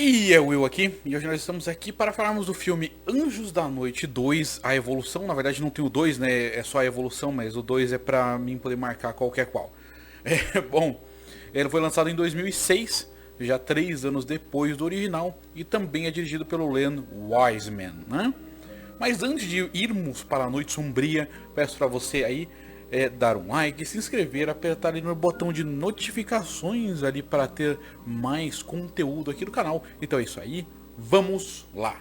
E é o Will aqui, e hoje nós estamos aqui para falarmos do filme Anjos da Noite 2, A Evolução. Na verdade não tem o 2, né, é só a evolução, mas o 2 é pra mim poder marcar qualquer qual. Bom, ele foi lançado em 2006, já 3 anos depois do original, e também é dirigido pelo Len Wiseman, né? Mas antes de irmos para a Noite Sombria, peço para você aí dar um like, se inscrever, apertar ali no botão de notificações ali para ter mais conteúdo aqui do canal. Então é isso aí, vamos lá!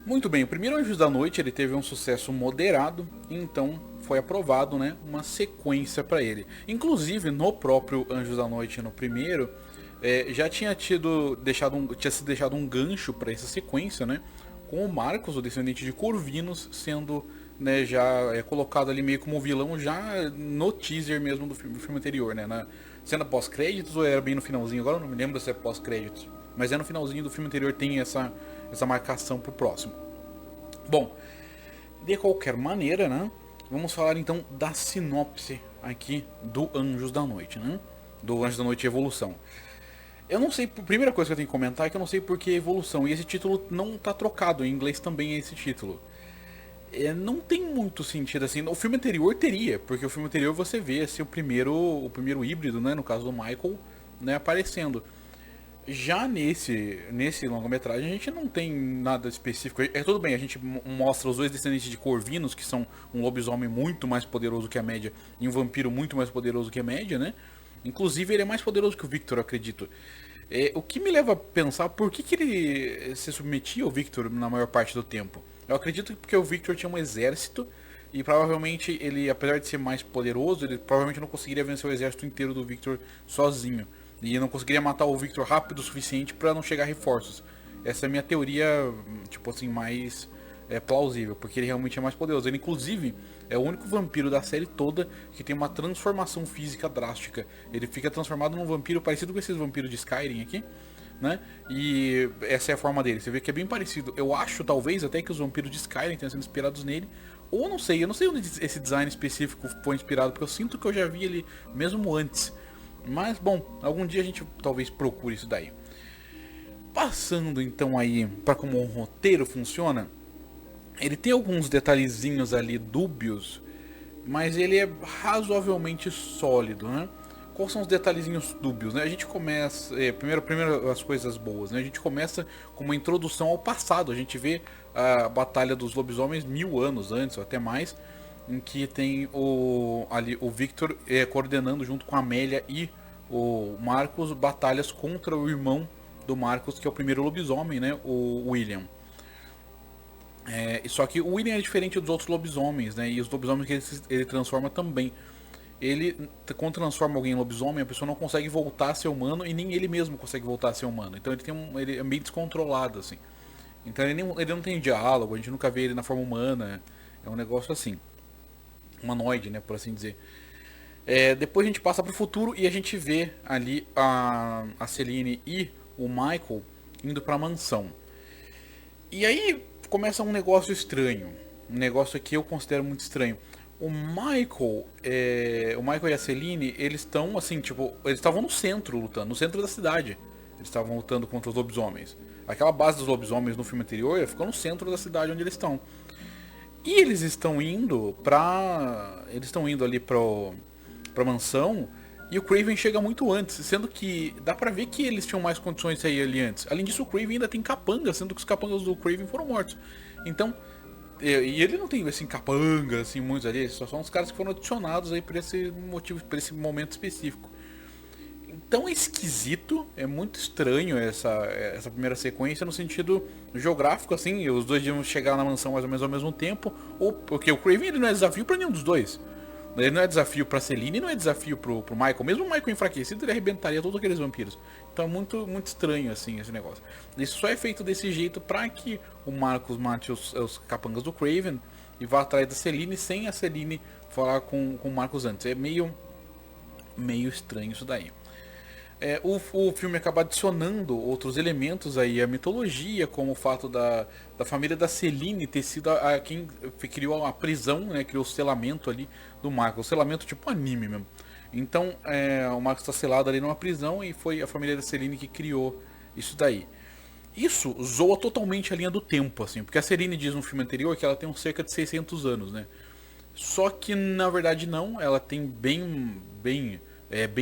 Muito bem, o primeiro Anjos da Noite ele teve um sucesso moderado, então foi aprovado, né, uma sequência para ele. Inclusive no próprio Anjos da Noite, no primeiro, já tinha sido deixado um gancho para essa sequência, né? Com o Marcos, o descendente de Corvinos, sendo, né, já colocado ali meio como vilão já no teaser mesmo do filme anterior, né? Na cena pós-créditos ou era bem no finalzinho? Agora eu não me lembro se é pós-créditos. Mas no finalzinho do filme anterior tem essa marcação pro próximo. Bom, de qualquer maneira, né? Vamos falar então da sinopse aqui do Anjos da Noite, né? Do Anjos da Noite Evolução. Eu não sei, a primeira coisa que eu tenho que comentar é que eu não sei por que evolução. E esse título não tá trocado, em inglês também é esse título. Não tem muito sentido assim. O filme anterior teria, porque o filme anterior você vê assim, o primeiro híbrido, né, no caso do Michael, né, aparecendo. Já nesse longa-metragem a gente não tem nada específico. Tudo bem, a gente mostra os dois descendentes de Corvinos, que são um lobisomem muito mais poderoso que a média e um vampiro muito mais poderoso que a média, né? Inclusive ele é mais poderoso que o Victor, eu acredito. O que me leva a pensar por que ele se submetia ao Victor na maior parte do tempo. Eu acredito que porque o Victor tinha um exército e provavelmente ele, apesar de ser mais poderoso, ele provavelmente não conseguiria vencer o exército inteiro do Victor sozinho. E não conseguiria matar o Victor rápido o suficiente para não chegar reforços. Essa é a minha teoria, tipo assim, mais plausível, porque ele realmente é mais poderoso. Ele, inclusive, é o único vampiro da série toda que tem uma transformação física drástica. Ele fica transformado num vampiro parecido com esses vampiros de Skyrim aqui, né? E essa é a forma dele. Você vê que é bem parecido. Eu acho, talvez, até que os vampiros de Skyrim tenham sido inspirados nele. Ou eu não sei onde esse design específico foi inspirado, porque eu sinto que eu já vi ele mesmo antes. Mas, bom, algum dia a gente talvez procure isso daí. Passando então aí para como um roteiro funciona, ele tem alguns detalhezinhos ali dúbios, mas ele é razoavelmente sólido, né? Quais são os detalhezinhos dúbios, né? A gente começa, primeiro as coisas boas, né? A gente começa com uma introdução ao passado. A gente vê a batalha dos lobisomens 1000 anos antes, ou até mais, em que tem o Victor coordenando junto com a Amélia e o Marcos batalhas contra o irmão do Marcos, que é o primeiro lobisomem, né? O William. Só que o William é diferente dos outros lobisomens, né? E os lobisomens que ele transforma também. Ele, quando transforma alguém em lobisomem, a pessoa não consegue voltar a ser humano e nem ele mesmo consegue voltar a ser humano. Então ele é meio descontrolado, assim. Então ele não tem diálogo, a gente nunca vê ele na forma humana. É um negócio assim, humanoide, né, por assim dizer. Depois a gente passa pro futuro e a gente vê ali a Celine e o Michael indo pra mansão. E aí começa um negócio estranho. Um negócio que eu considero muito estranho. O Michael e a Celine, eles estão assim, tipo, eles estavam no centro lutando, no centro da cidade. Eles estavam lutando contra os lobisomens. Aquela base dos lobisomens no filme anterior ficou no centro da cidade onde eles estão. E eles estão indo ali pra mansão. E o Craven chega muito antes, sendo que dá pra ver que eles tinham mais condições de sair ali antes. Além disso, o Craven ainda tem capanga, sendo que os capangas do Craven foram mortos. Então, e ele não tem assim capanga, assim, muitos ali, só são os caras que foram adicionados aí por esse motivo, por esse momento específico. Então é esquisito, é muito estranho essa primeira sequência no sentido geográfico, assim, os dois iam chegar na mansão mais ou menos ao mesmo tempo, ou porque o Craven ele não é desafio pra nenhum dos dois. Ele não é desafio pra Celine e não é desafio pro Michael. Mesmo o Michael enfraquecido, ele arrebentaria todos aqueles vampiros. Então é muito, muito estranho, assim, esse negócio. Isso só é feito desse jeito pra que o Marcos mate os capangas do Craven e vá atrás da Celine sem a Celine falar com o Marcos antes. É meio estranho isso daí. O filme acaba adicionando outros elementos aí à mitologia, como o fato da família da Celine ter sido quem criou a prisão, né, criou o selamento ali do Marco, o selamento tipo anime mesmo. Então, o Marcos está selado ali numa prisão e foi a família da Celine que criou isso daí. Isso zoa totalmente a linha do tempo, assim, porque a Celine diz no filme anterior que ela tem cerca de 600 anos, né? Só que na verdade não, ela tem bem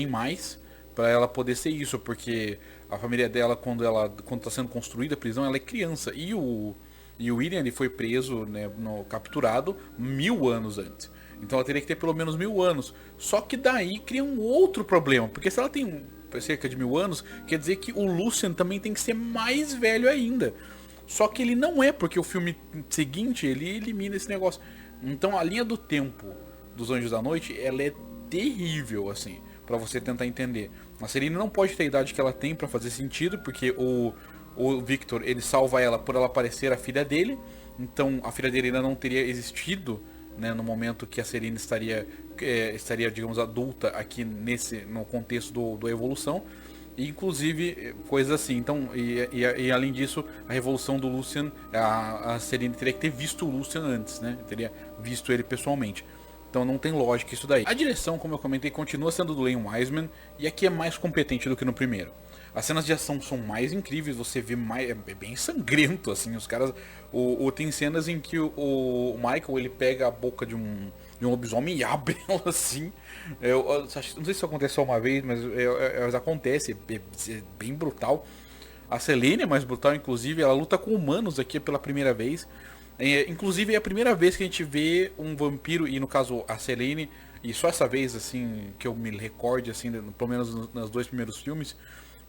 mais para ela poder ser isso, porque a família dela quando está sendo construída a prisão, ela é criança e o William ele foi preso, né, capturado 1000 anos antes. Então ela teria que ter pelo menos 1000 anos. Só que daí cria um outro problema, porque se ela tem cerca de 1000 anos, quer dizer que o Lucian também tem que ser mais velho ainda. Só que ele não é, porque o filme seguinte ele elimina esse negócio. Então a linha do tempo dos Anjos da Noite, ela é terrível, assim, pra você tentar entender. A Celine não pode ter a idade que ela tem pra fazer sentido, porque o Victor, ele salva ela por ela parecer a filha dele. Então a filha dele ainda não teria existido, né, no momento que a Celine estaria, digamos, adulta aqui no contexto da evolução. E, inclusive, coisas assim. Então, e além disso, a revolução do Lucian, a Celine teria que ter visto o Lucian antes, né? Teria visto ele pessoalmente. Então não tem lógica isso daí. A direção, como eu comentei, continua sendo do Len Wiseman, e aqui é mais competente do que no primeiro. As cenas de ação são mais incríveis, você vê mais, é bem sangrento, assim, os caras... tem cenas em que o Michael, ele pega a boca de um lobisomem e abre ela assim. Não sei se isso acontece só uma vez, mas acontece, é bem brutal. A Selene é mais brutal, inclusive, ela luta com humanos aqui pela primeira vez. Inclusive é a primeira vez que a gente vê um vampiro, e no caso a Selene, e só essa vez, assim, que eu me recorde, assim, pelo menos nos dois primeiros filmes,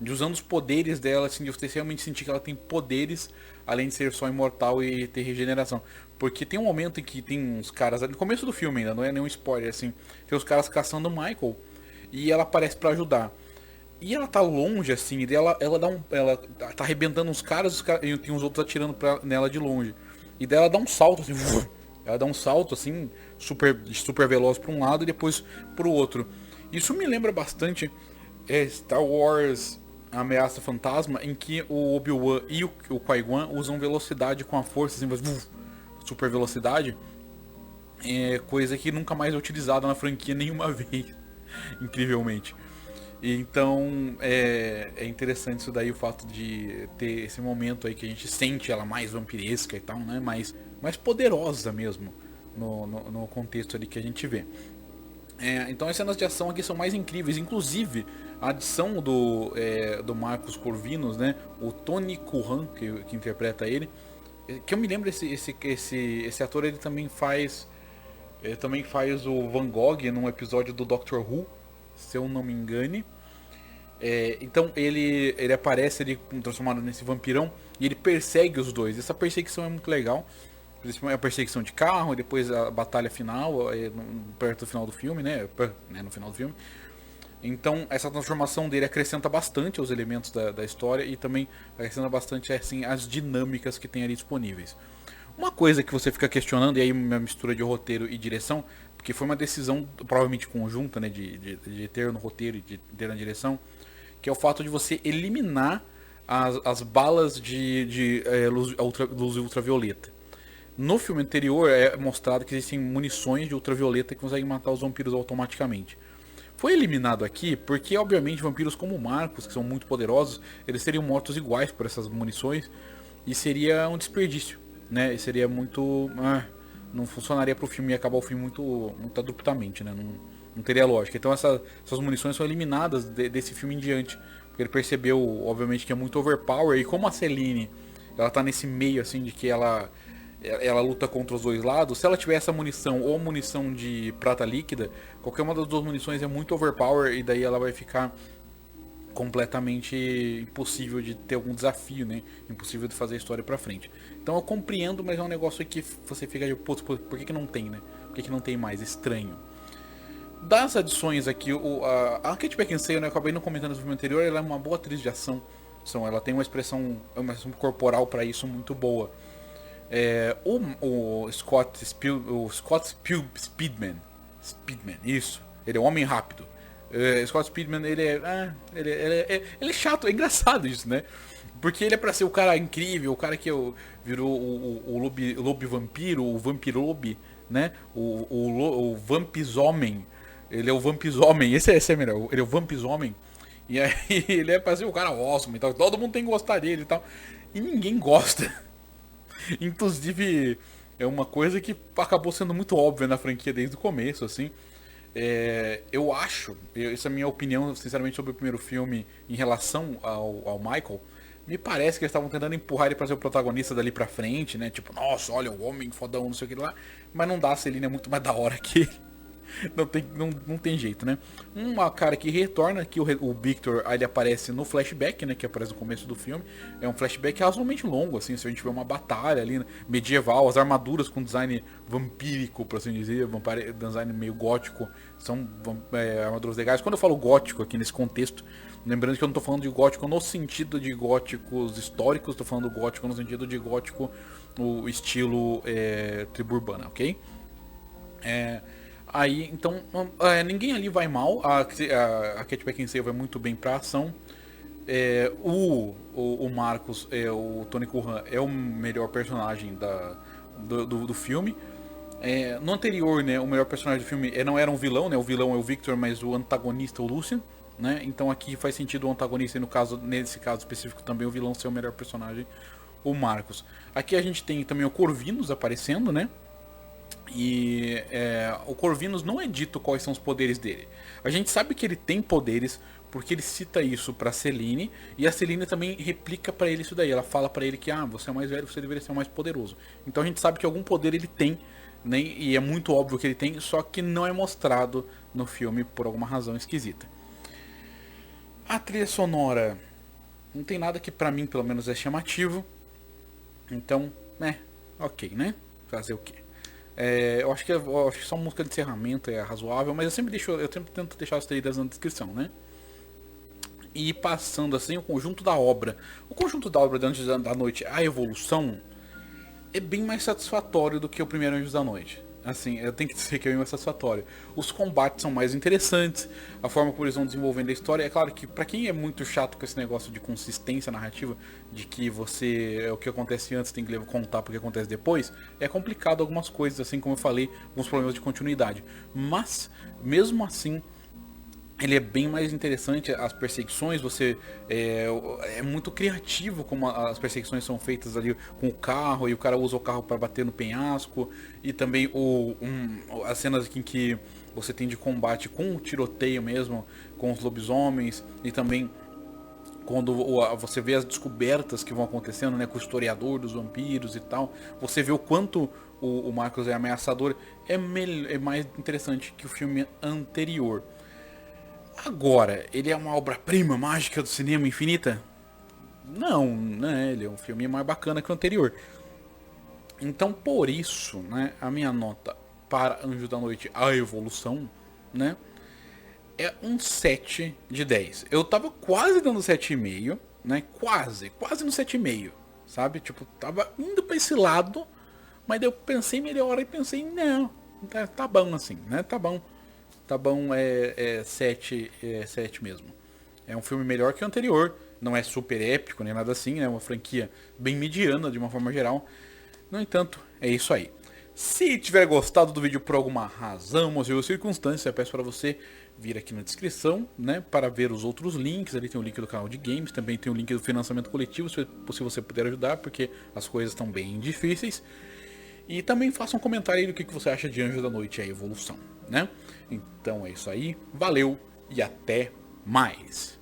de usando os poderes dela, assim, de você realmente sentir que ela tem poderes, além de ser só imortal e ter regeneração. Porque tem um momento em que tem uns caras, no começo do filme ainda, não é nenhum spoiler, assim, tem os caras caçando o Michael, e ela aparece pra ajudar. E ela tá longe, assim, e ela tá arrebentando uns caras, e tem uns outros atirando nela de longe. E daí ela dá um salto, assim, ela dá um salto, assim, super veloz pra um lado e depois pro outro. Isso me lembra bastante Star Wars A Ameaça Fantasma, em que o Obi-Wan e o Qui-Gon usam velocidade com a força, assim, super velocidade. Coisa que nunca mais é utilizada na franquia nenhuma vez, incrivelmente. Então é interessante isso daí, o fato de ter esse momento aí que a gente sente ela mais vampiresca e tal, né? Mais poderosa mesmo no contexto ali que a gente vê. Então as cenas de ação aqui são mais incríveis, inclusive a adição do Marcos Corvinus, né? O Tony Curran, que interpreta ele, que eu me lembro, esse ator, ele também faz o Van Gogh num episódio do Doctor Who, se eu não me engane. Então ele aparece ali transformado nesse vampirão e ele persegue os dois. Essa perseguição é muito legal. Principalmente a perseguição de carro e depois a batalha final, perto do final do filme, né? No final do filme. Então essa transformação dele acrescenta bastante aos elementos da história e também acrescenta bastante, assim, as dinâmicas que tem ali disponíveis. Uma coisa que você fica questionando, e aí uma mistura de roteiro e direção, porque foi uma decisão provavelmente conjunta, né, de ter no roteiro e de ter na direção, que é o fato de você eliminar as balas de luz ultravioleta. No filme anterior é mostrado que existem munições de ultravioleta que conseguem matar os vampiros automaticamente. Foi eliminado aqui porque, obviamente, vampiros como o Marcos, que são muito poderosos, eles seriam mortos iguais por essas munições e seria um desperdício, né? E seria muito... não funcionaria pro filme e acabar o filme muito abruptamente, né? Não teria lógica. Então essas munições são eliminadas desse filme em diante, porque ele percebeu, obviamente, que é muito overpower, e como a Celine, ela tá nesse meio, assim, de que ela luta contra os dois lados. Se ela tiver essa munição ou munição de prata líquida, qualquer uma das duas munições é muito overpower, e daí ela vai ficar completamente impossível de ter algum desafio, né? Impossível de fazer a história pra frente. Então eu compreendo, mas é um negócio que você fica de, putz, por que não tem, né? Por que não tem mais? Estranho. Das adições aqui, a Kate Beckinsale, né, eu acabei não comentando no filme anterior, ela é uma boa atriz de ação. Ela tem uma expressão corporal pra isso muito boa. O Scott Speedman, isso, ele é um homem rápido. Scott Speedman, ele é chato, é engraçado isso, né? Porque ele é pra ser o cara incrível, o cara que virou o lobo vampiro, o vampirobe, né? O vampizomem. Ele é o Vampisomem, esse é melhor, ele é o Vampisomem. E aí ele é pra ser o cara awesome e tal, todo mundo tem que gostar dele e tal. E ninguém gosta. Inclusive, é uma coisa que acabou sendo muito óbvia na franquia desde o começo, assim. Eu acho, essa é a minha opinião, sinceramente, sobre o primeiro filme em relação ao Michael. Me parece que eles estavam tentando empurrar ele pra ser o protagonista dali pra frente, né? Tipo, nossa, olha o homem fodão, não sei o que lá. Mas não dá, a Selina é muito mais da hora que ele. Não tem jeito, né? Uma cara que retorna, que o Victor, ele aparece no flashback, né? Que aparece no começo do filme. É um flashback razoavelmente longo, assim. Se a gente vê uma batalha ali, né, medieval, as armaduras com design vampírico, por assim dizer, design meio gótico, são armaduras legais. Quando eu falo gótico aqui nesse contexto, lembrando que eu não tô falando de gótico no sentido de góticos históricos, tô falando gótico no sentido de gótico, o estilo tribo urbana, ok? Aí, então, ninguém ali vai mal. A Kate Beckinsale vai muito bem pra ação. O Marcos, o Tony Curran, é o melhor personagem do filme. No anterior, né, o melhor personagem do filme não era um vilão, né? O vilão é o Victor, mas o antagonista é o Lucian, né? Então aqui faz sentido o antagonista e nesse caso específico também o vilão ser o melhor personagem, o Marcos. Aqui a gente tem também o Corvinus aparecendo, né? E o Corvinus não é dito quais são os poderes dele. A gente sabe que ele tem poderes porque ele cita isso pra Selene, e a Selene também replica pra ele isso daí. Ela fala pra ele que você é mais velho, você deveria ser mais poderoso. Então a gente sabe que algum poder ele tem, né? E é muito óbvio que ele tem, só que não é mostrado no filme por alguma razão esquisita. A trilha sonora não tem nada que pra mim pelo menos é chamativo. Então, ok, né? Fazer o quê? Eu acho que só música de encerramento é razoável, mas eu sempre tento deixar as trilhas na descrição, né? E passando assim o conjunto da obra. O conjunto da obra de Anjos da Noite, a evolução, é bem mais satisfatório do que o primeiro Anjos da Noite. Assim, eu tenho que dizer que é bem mais satisfatório. Os combates são mais interessantes, a forma como eles vão desenvolvendo a história. É claro que pra quem é muito chato com esse negócio de consistência narrativa, de que o que acontece antes tem que contar porque acontece depois, é complicado algumas coisas, assim como eu falei, alguns problemas de continuidade. Mas, mesmo assim, ele é bem mais interessante. As perseguições, é muito criativo como as perseguições são feitas ali com o carro, e o cara usa o carro para bater no penhasco, e também as cenas em que você tem de combate com o tiroteio mesmo, com os lobisomens, e também quando você vê as descobertas que vão acontecendo, né, com o historiador dos vampiros e tal, você vê o quanto o Marcos é ameaçador. É mais interessante que o filme anterior. Agora, ele é uma obra-prima mágica do cinema infinita? Não, né? Ele é um filme mais bacana que o anterior. Então, por isso, né, a minha nota para Anjos da Noite, a evolução, né, é um 7 de 10. Eu tava quase dando 7,5, né? Quase no 7,5, sabe? Tipo, tava indo pra esse lado, mas daí eu pensei melhor e pensei, não, tá bom assim, né? Tá bom, 7 mesmo. É um filme melhor que o anterior, não é super épico nem nada assim, é uma franquia bem mediana de uma forma geral. No entanto, é isso aí. Se tiver gostado do vídeo por alguma razão, motivo ou circunstância, eu peço para você vir aqui na descrição, né, para ver os outros links. Ali tem o link do canal de games, também tem o link do financiamento coletivo, se você puder ajudar, porque as coisas estão bem difíceis. E também faça um comentário aí do que você acha de Anjos da Noite e a evolução, né? Então é isso aí, valeu e até mais!